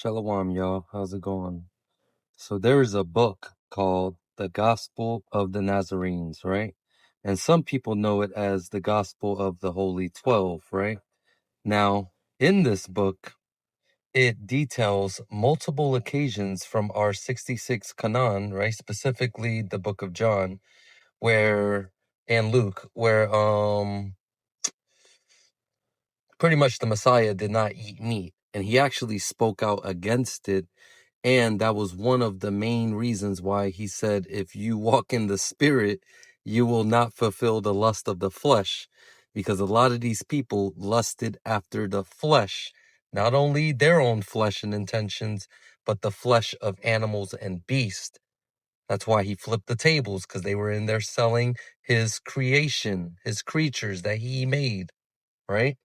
Shalom, y'all. How's it going? So there is a book called the Gospel of the Nazirenes, right? And some people know it as the Gospel of the Holy 12, right? Now, in this book, it details multiple occasions from our 66 Canon, right? Specifically the book of John, and Luke, where pretty much the Messiah did not eat meat, and he actually spoke out against it. And that was one of the main reasons why he said, if you walk in the spirit, you will not fulfill the lust of the flesh. Because a lot of these people lusted after the flesh, not only their own flesh and intentions, but the flesh of animals and beasts. That's why he flipped the tables, because they were in there selling his creation, his creatures that he made, right?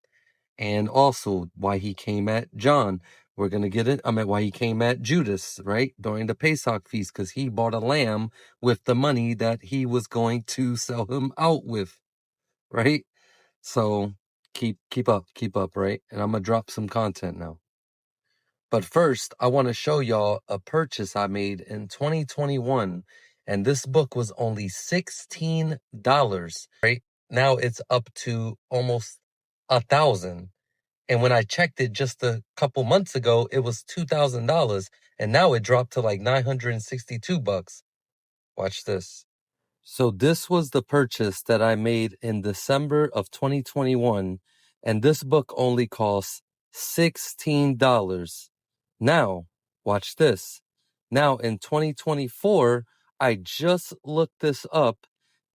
And also why he came at John. We're going to get it. Why he came at Judas, right? During the Pesach feast, because he bought a lamb with the money that he was going to sell him out with, right? So keep up, right? And I'm going to drop some content now. But first, I want to show y'all a purchase I made in 2021. And this book was only $16, right? Now it's up to almost 1,000. And when I checked it just a couple months ago, it was $2,000, and now it dropped to like $962. Watch this. So this was the purchase that I made in December of 2021, and this book only costs $16. Now, watch this. Now in 2024, I just looked this up,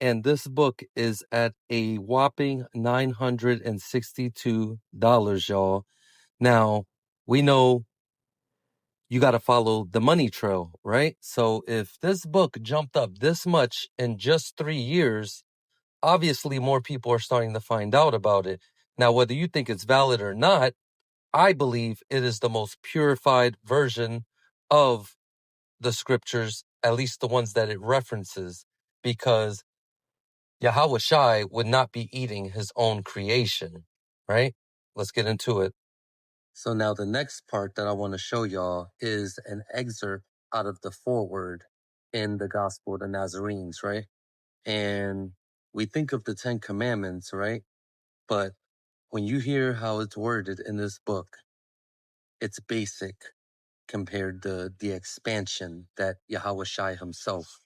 and this book is at a whopping $962, y'all. Now, we know you got to follow the money trail, right? So if this book jumped up this much in just 3 years, obviously more people are starting to find out about it. Now, whether you think it's valid or not, I believe it is the most purified version of the scriptures, at least the ones that it references, because Yahweh Shai would not be eating his own creation, right? Let's get into it. So now the next part that I want to show y'all is an excerpt out of the foreword in the Gospel of the Nazirenes, right? And we think of the 10 Commandments, right? But when you hear how it's worded in this book, it's basic compared to the expansion that Yahweh Shai himself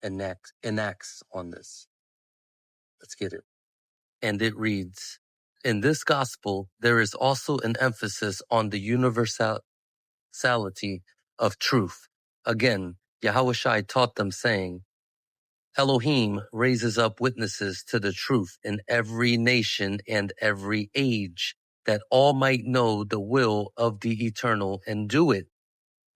enacts on this. Let's get it. And it reads, in this gospel, there is also an emphasis on the universality of truth. Again, Yahweh Shai taught them, saying, Elohim raises up witnesses to the truth in every nation and every age, that all might know the will of the Eternal and do it.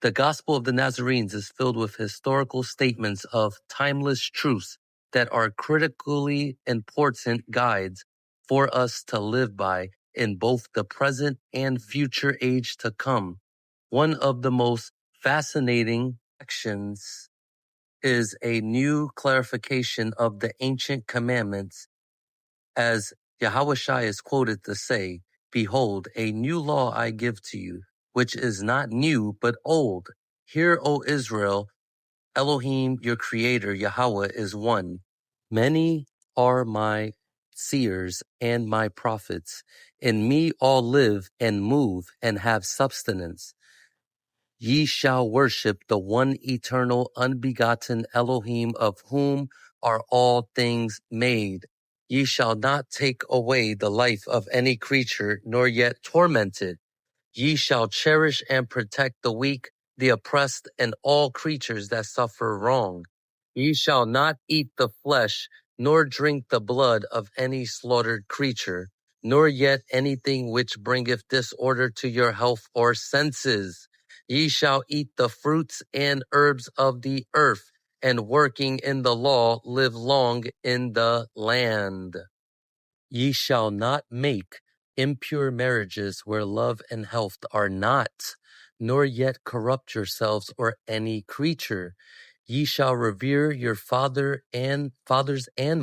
The Gospel of the Nazarenes is filled with historical statements of timeless truths that are critically important guides for us to live by in both the present and future age to come. One of the most fascinating sections is a new clarification of the ancient commandments, as Yahweh Shai is quoted to say, Behold, a new law I give to you, which is not new but old. Hear, O Israel, Elohim, your creator, Yahweh, is one. Many are my seers and my prophets. In me all live and move and have substance. Ye shall worship the one eternal, unbegotten Elohim, of whom are all things made. Ye shall not take away the life of any creature, nor yet torment it. Ye shall cherish and protect the weak, the oppressed, and all creatures that suffer wrong. Ye shall not eat the flesh, nor drink the blood of any slaughtered creature, nor yet anything which bringeth disorder to your health or senses. Ye shall eat the fruits and herbs of the earth, and working in the law live long in the land. Ye shall not make impure marriages where love and health are not, nor yet corrupt yourselves or any creature. Ye shall revere your fathers and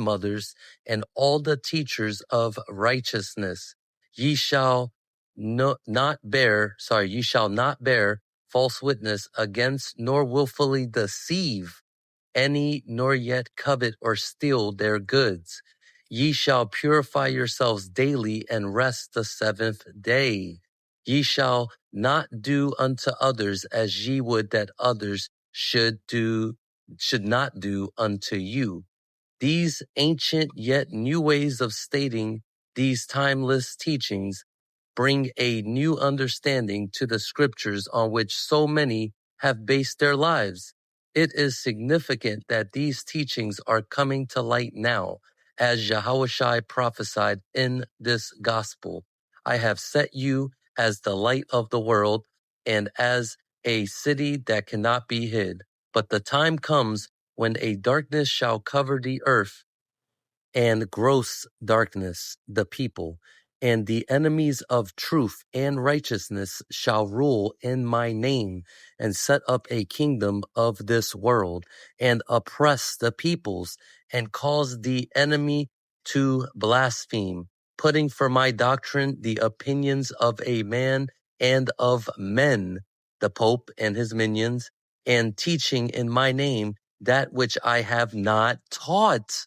mothers, and all the teachers of righteousness. Ye shall not bear false witness against, nor willfully deceive any, nor yet covet or steal their goods. Ye shall purify yourselves daily and rest the seventh day. Ye shall not do unto others as ye would that others should not do unto you. These ancient yet new ways of stating these timeless teachings bring a new understanding to the scriptures on which so many have based their lives. It is significant that these teachings are coming to light now, as Yahushua prophesied in this gospel. I have set you as the light of the world and as a city that cannot be hid. But the time comes when a darkness shall cover the earth, and gross darkness the people, and the enemies of truth and righteousness shall rule in my name, and set up a kingdom of this world, and oppress the peoples, and cause the enemy to blaspheme, putting for my doctrine the opinions of a man and of men, the Pope and his minions, and teaching in my name that which I have not taught,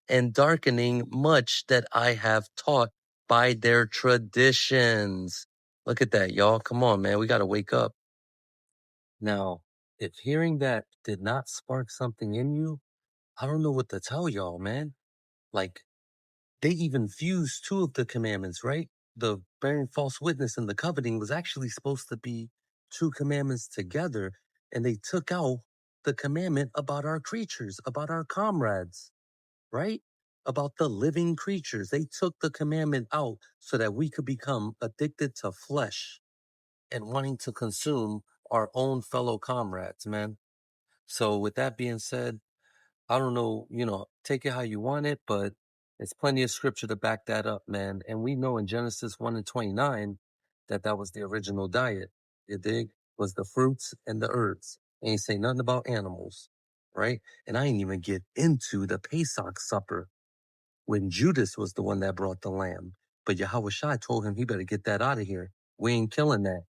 and darkening much that I have taught by their traditions. Look at that, y'all. Come on, man. We got to wake up. Now, if hearing that did not spark something in you, I don't know what to tell y'all, man. Like, they even fused two of the commandments, right? The bearing false witness and the coveting was actually supposed to be two commandments together, and they took out the commandment about our creatures, about our comrades, right? About the living creatures. They took the commandment out so that we could become addicted to flesh and wanting to consume our own fellow comrades, man. So with that being said, I don't know, take it how you want it, but there's plenty of scripture to back that up, man. And we know in Genesis 1 and 29 that was the original diet. You dig? Was the fruits and the herbs. Ain't say nothing about animals, right? And I ain't even get into the Pesach supper when Judas was the one that brought the lamb. But Yahushua told him he better get that out of here. We ain't killing that.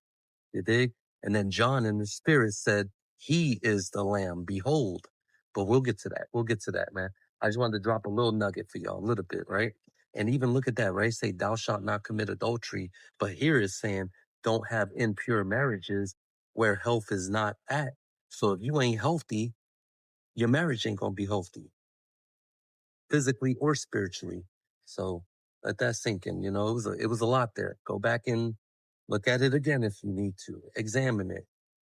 You dig? And then John in the spirit said, he is the lamb, behold. But we'll get to that. We'll get to that, man. I just wanted to drop a little nugget for y'all, a little bit, right? And even look at that, right? Say, thou shalt not commit adultery. But here it's saying, don't have impure marriages where health is not at. So if you ain't healthy, your marriage ain't going to be healthy, physically or spiritually. So let that sink in. It was a lot there. Go back and look at it again if you need to. Examine it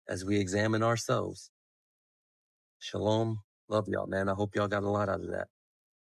as we examine ourselves. Shalom. Love y'all, man. I hope y'all got a lot out of that.